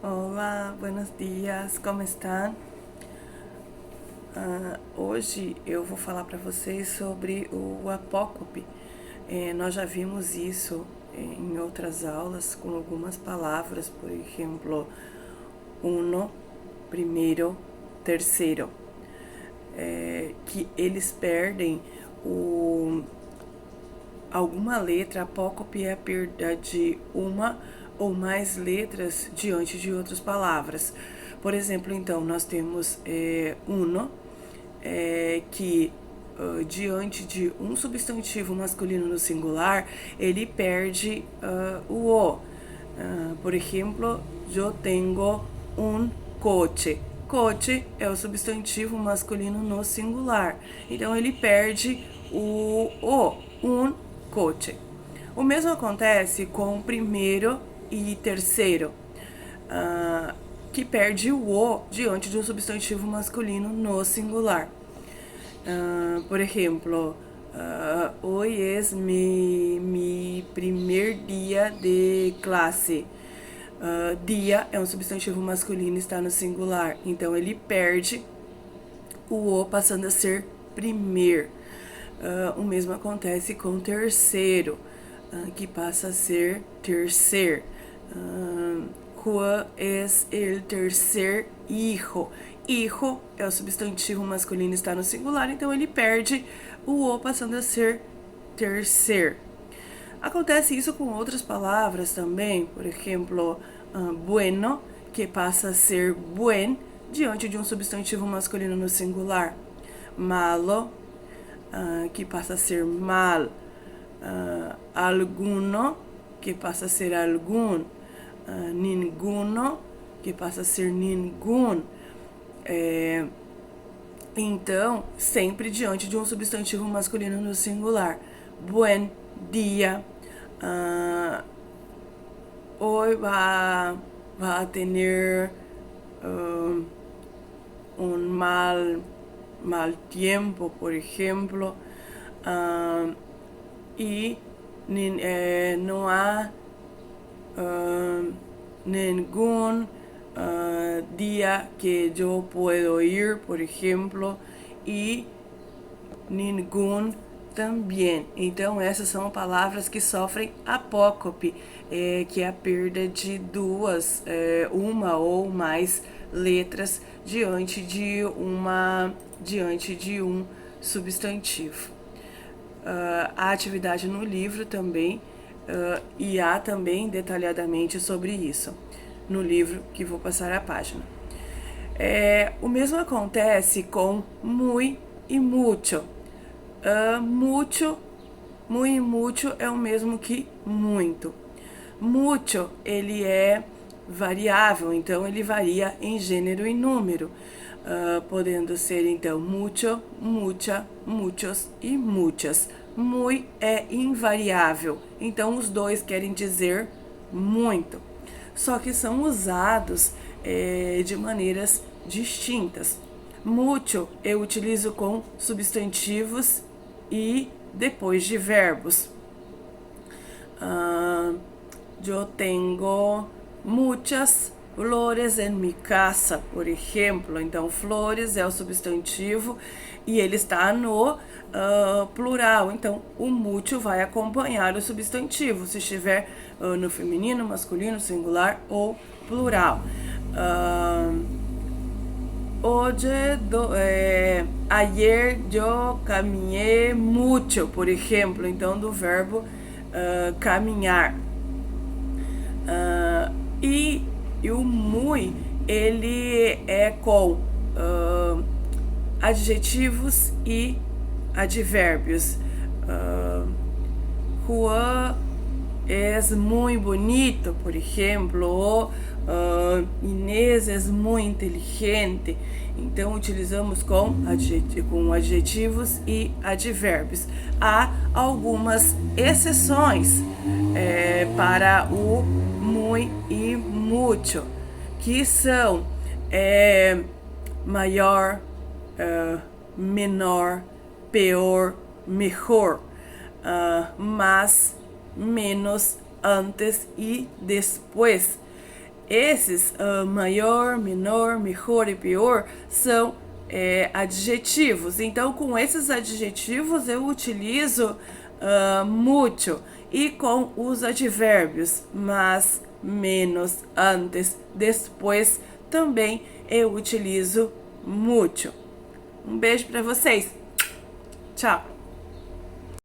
Olá, buenos dias, como estão? Hoje eu vou falar para vocês sobre o apócope. Nós já vimos isso em outras aulas com algumas palavras, por exemplo, uno, primeiro, terceiro, que eles perdem alguma letra. Apócope é a perda de uma ou mais letras diante de outras palavras. Por exemplo, então, nós temos uno, que diante de um substantivo masculino no singular, ele perde o o. Por exemplo, eu tenho um coche. Coche é o substantivo masculino no singular. Então ele perde o, um coche. O mesmo acontece com o primeiro e terceiro, que perde o diante de um substantivo masculino no singular. Por exemplo, hoy es mi primer dia de classe. Dia é um substantivo masculino e está no singular, então ele perde o passando a ser primeiro. O mesmo acontece com o terceiro, que passa a ser terceiro. Juan es el tercer hijo. Hijo é o substantivo masculino e está no singular, então ele perde o passando a ser terceiro. Acontece isso com outras palavras também, por exemplo, bueno, que passa a ser buen diante de um substantivo masculino no singular. Malo, que passa a ser mal. Alguno, que passa a ser algum. Ninguno, que passa a ser ninguém. Então, sempre diante de um substantivo masculino no singular. Buen dia. Hoy va a tener un mal tiempo, por ejemplo, y no hay ningún día que yo puedo ir, por ejemplo, e ningún também. Então essas são palavras que sofrem apócope, que é a perda de duas, uma ou mais letras diante de um substantivo. A atividade no livro também, e há também detalhadamente sobre isso no livro que vou passar a página. O mesmo acontece com muy e mucho. Mucho, muy e mucho é o mesmo que muito. Mucho, ele é variável, então ele varia em gênero e número, podendo ser então mucho, mucha, muchos e muchas. Muy é invariável, então os dois querem dizer muito, só que são usados de maneiras distintas. Mucho eu utilizo com substantivos e depois de verbos. Eu tenho muitas flores em minha casa, por exemplo. Então, flores é o substantivo e ele está no plural. Então, o mucho vai acompanhar o substantivo, se estiver no feminino, masculino, singular ou plural. Ayer yo caminhei mucho, por exemplo. Então, do verbo caminhar. E o muy, ele é com adjetivos e advérbios. Juan es muy bonito, por exemplo, ou Inês é muito inteligente. Então utilizamos com adjetivos e advérbios. Há algumas exceções para o muy e mucho, que são maior, menor, pior, melhor, mais, menos, antes e depois. Esses maior, menor, melhor e pior são adjetivos. Então, com esses adjetivos eu utilizo muito. E com os advérbios mas, menos, antes, depois também eu utilizo muito. Um beijo para vocês. Tchau.